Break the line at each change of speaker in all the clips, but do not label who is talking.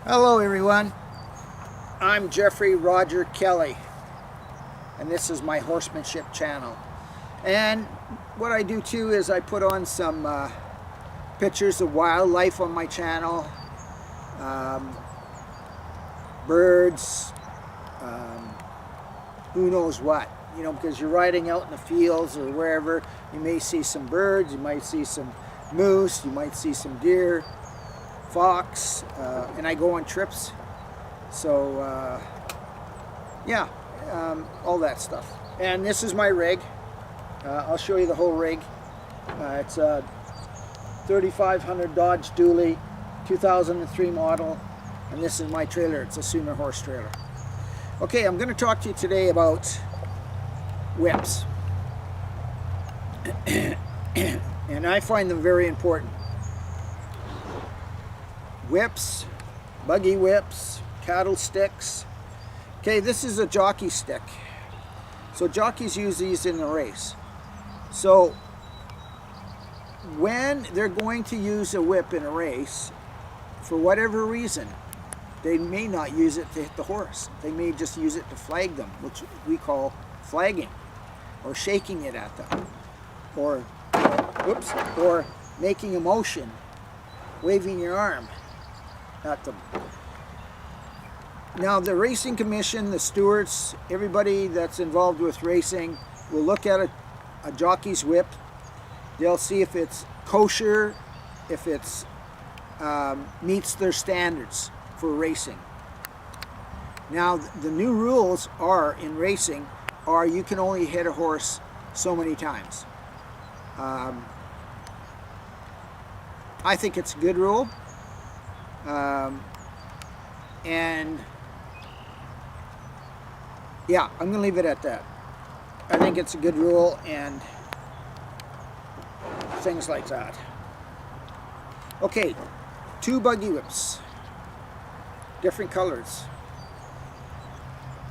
Hello everyone, I'm Jeffrey Roger Kelly and this is my horsemanship channel. And what I do too is I put on some pictures of wildlife on my channel, birds, who knows what, you know, because you're riding out in the fields or wherever, you may see some birds, you might see some moose, you might see some deer, fox, and I go on trips, so yeah, all that stuff. And this is my rig. I'll show you the whole rig. It's a 3500 Dodge Dually 2003 model, and this is my trailer. It's a Sooner horse trailer. Okay, I'm going to talk to you today about whips and I find them very important. Whips, buggy whips, cattle sticks. Okay, this is a jockey stick. So jockeys use these in the race. So when they're going to use a whip in a race, for whatever reason, they may not use it to hit the horse. They may just use it to flag them, which we call flagging, or shaking it at them, or whoops, or making a motion, waving your arm at them. Now the racing commission, the stewards, everybody that's involved with racing will look at a jockey's whip. They'll see if it's kosher, if it's meets their standards for racing. Now the new rules are in racing are you can only hit a horse so many times. I think it's a good rule. And yeah, I'm gonna leave it at that. I think it's a good rule and things like that. Okay, 2 buggy whips, different colors.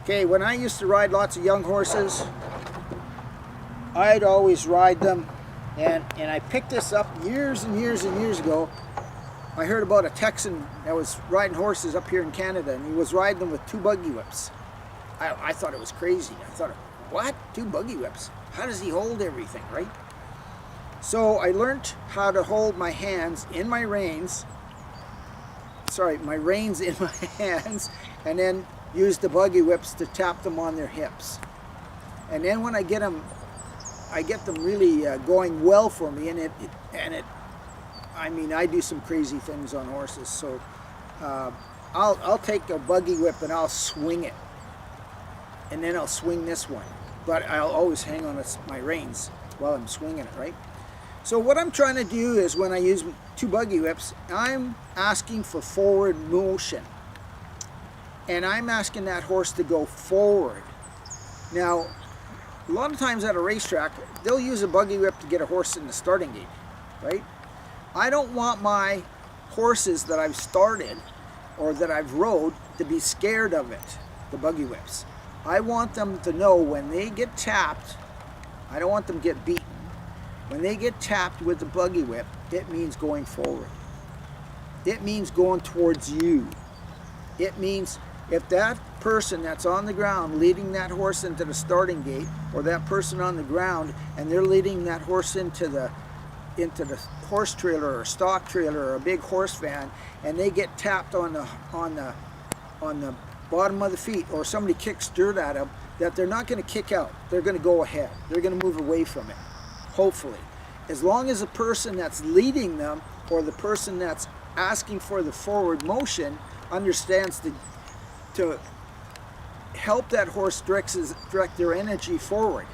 Okay, when I used to ride lots of young horses, I'd always ride them, and I picked this up years and years and years ago. I heard about a Texan that was riding horses up here in Canada, and he was riding them with 2 buggy whips. I thought it was crazy. I thought, what? 2 buggy whips? How does he hold everything, right? So I learned how to hold my hands in my reins, my reins in my hands, and then use the buggy whips to tap them on their hips. And then when I get them really going well for me, I mean, I do some crazy things on horses, so I'll take a buggy whip and I'll swing it, and then I'll swing this one, but I'll always hang on my reins while I'm swinging it, right? So what I'm trying to do is when I use 2 buggy whips, I'm asking for forward motion, and I'm asking that horse to go forward. Now, a lot of times at a racetrack, they'll use a buggy whip to get a horse in the starting gate, right? I don't want my horses that I've started or that I've rode to be scared of it, the buggy whips. I want them to know when they get tapped, I don't want them to get beaten. When they get tapped with the buggy whip, it means going forward. It means going towards you. It means if that person that's on the ground leading that horse into the starting gate, or that person on the ground and they're leading that horse into the horse trailer or stock trailer or a big horse van, and they get tapped on the bottom of the feet, or somebody kicks dirt at them, that they're not going to kick out. They're going to go ahead. They're going to move away from it, hopefully. As long as the person that's leading them or the person that's asking for the forward motion understands to help that horse direct their energy forward,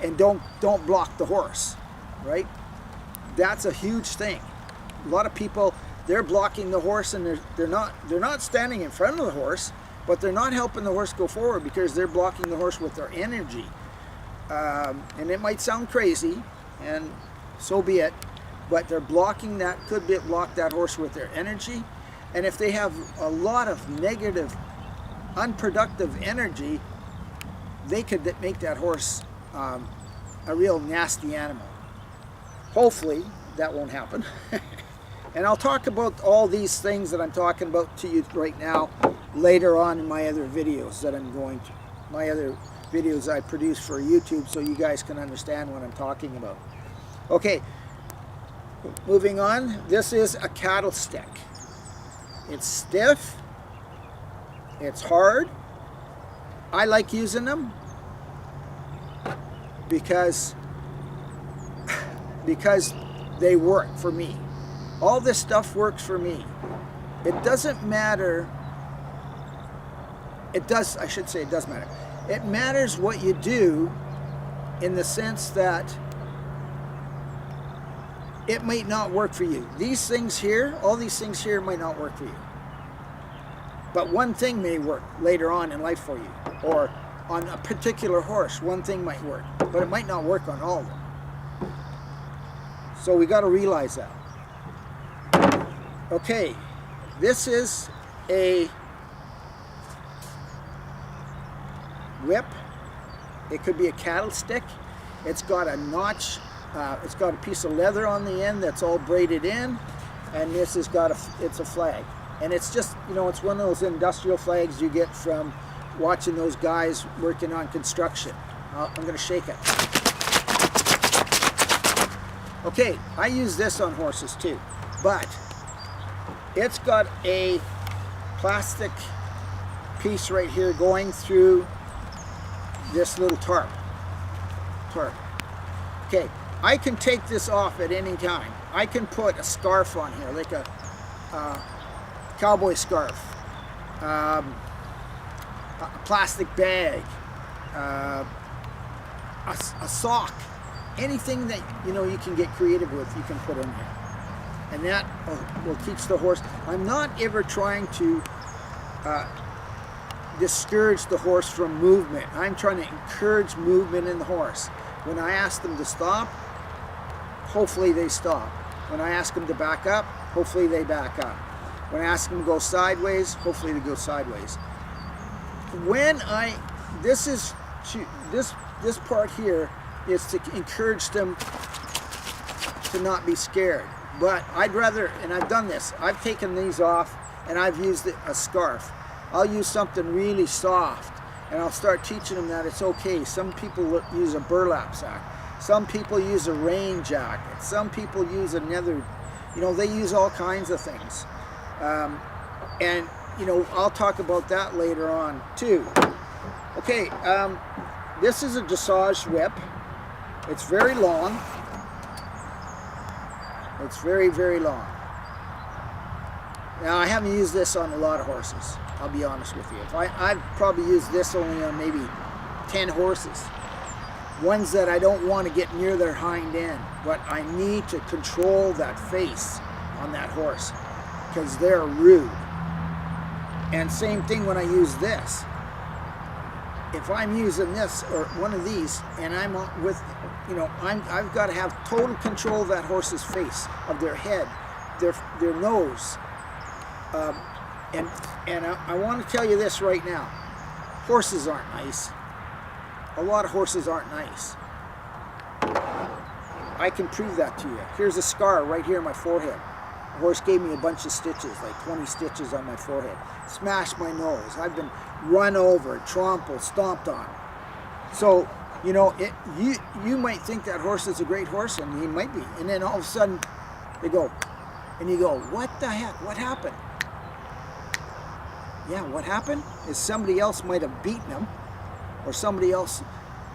and don't block the horse, right? That's a huge thing. A lot of people, they're blocking the horse, and they're not standing in front of the horse, but they're not helping the horse go forward because they're blocking the horse with their energy. And it might sound crazy, and so be it, but they're blocking that, could block that horse with their energy. And if they have a lot of negative, unproductive energy, they could make that horse a real nasty animal. Hopefully that won't happen. And I'll talk about all these things that I'm talking about to you right now later on in my other videos that I'm going to, my other videos I produce for YouTube, so you guys can understand what I'm talking about. Okay, moving on. This is a cattle stick. It's stiff, it's hard. I like using them because they work for me. All this stuff works for me. It doesn't matter. It does, I should say it does matter. It matters what you do, in the sense that it might not work for you. These things here, all these things here might not work for you. But one thing may work later on in life for you. Or on a particular horse, one thing might work. But it might not work on all of them. So we got to realize that. Okay, this is a whip. It could be a cattle stick. It's got a notch. It's got a piece of leather on the end that's all braided in, and this has got it's a flag. And it's just, you know, it's one of those industrial flags you get from watching those guys working on construction. I'm going to shake it. Okay, I use this on horses too, but it's got a plastic piece right here going through this little tarp. Okay, I can take this off at any time. I can put a scarf on here, like a cowboy scarf, a plastic bag, a sock, anything that you know you can get creative with, you can put in here. And that will teach the horse. I'm not ever trying to discourage the horse from movement. I'm trying to encourage movement in the horse. When I ask them to stop, hopefully they stop. When I ask them to back up, hopefully they back up. When I ask them to go sideways, hopefully they go sideways. This part here is to encourage them to not be scared. But I'd rather, and I've done this, I've taken these off and I've used a scarf. I'll use something really soft and I'll start teaching them that it's okay. Some people use a burlap sack. Some people use a rain jacket. Some people use another, you know, they use all kinds of things. And, you know, I'll talk about that later on too. Okay, this is a dressage whip. It's very long. It's very, very long. Now, I haven't used this on a lot of horses, I'll be honest with you. I've probably used this only on maybe 10 horses. Ones that I don't want to get near their hind end, but I need to control that face on that horse because they're rude. And same thing when I use this. If I'm using this or one of these and I'm with, you know, I've got to have total control of that horse's face, of their head, their nose. And I want to tell you this right now. Horses aren't nice. A lot of horses aren't nice. I can prove that to you. Here's a scar right here on my forehead. The horse gave me a bunch of stitches, like 20 stitches on my forehead. Smashed my nose. I've been run over, trampled, stomped on. So, you know, you might think that horse is a great horse, and he might be. And then all of a sudden, they go, and you go, what the heck? What happened? Yeah, what happened is somebody else might have beaten him, or somebody else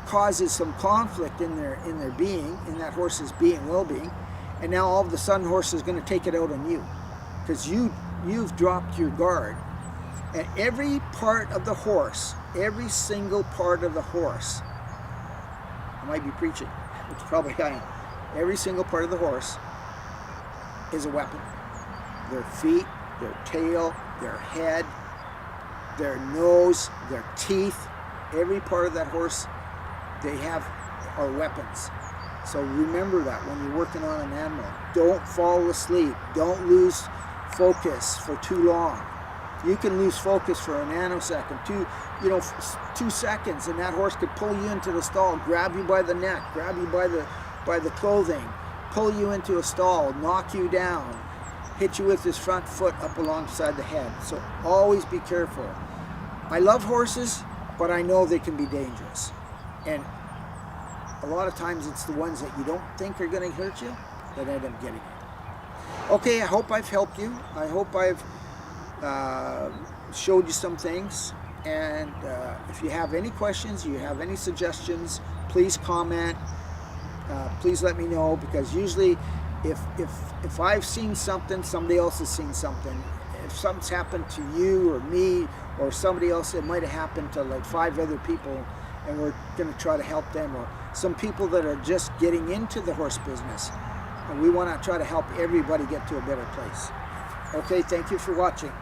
causes some conflict in their being, in that horse's well-being, and now all of a sudden, horse is going to take it out on you, because you've dropped your guard. And every part of the horse, every single part of the horse, I might be preaching, which probably I am. Every single part of the horse is a weapon. Their feet, their tail, their head, their nose, their teeth, every part of that horse they have are weapons. So remember that when you're working on an animal. Don't fall asleep. Don't lose focus for too long. You can lose focus for a nanosecond, 2 seconds, and that horse could pull you into the stall, grab you by the neck, grab you by the clothing, pull you into a stall, knock you down, hit you with his front foot up alongside the head. So always be careful. I love horses, but I know they can be dangerous. And a lot of times it's the ones that you don't think are going to hurt you that end up getting you. Okay, I hope I've helped you. I hope I've showed you some things. And if you have any questions, you have any suggestions, please comment. Please let me know, because usually if I've seen something, somebody else has seen something. If something's happened to you or me or somebody else, it might have happened to like 5 other people, and we're going to try to help them, or some people that are just getting into the horse business. And we want to try to help everybody get to a better place. Okay, thank you for watching.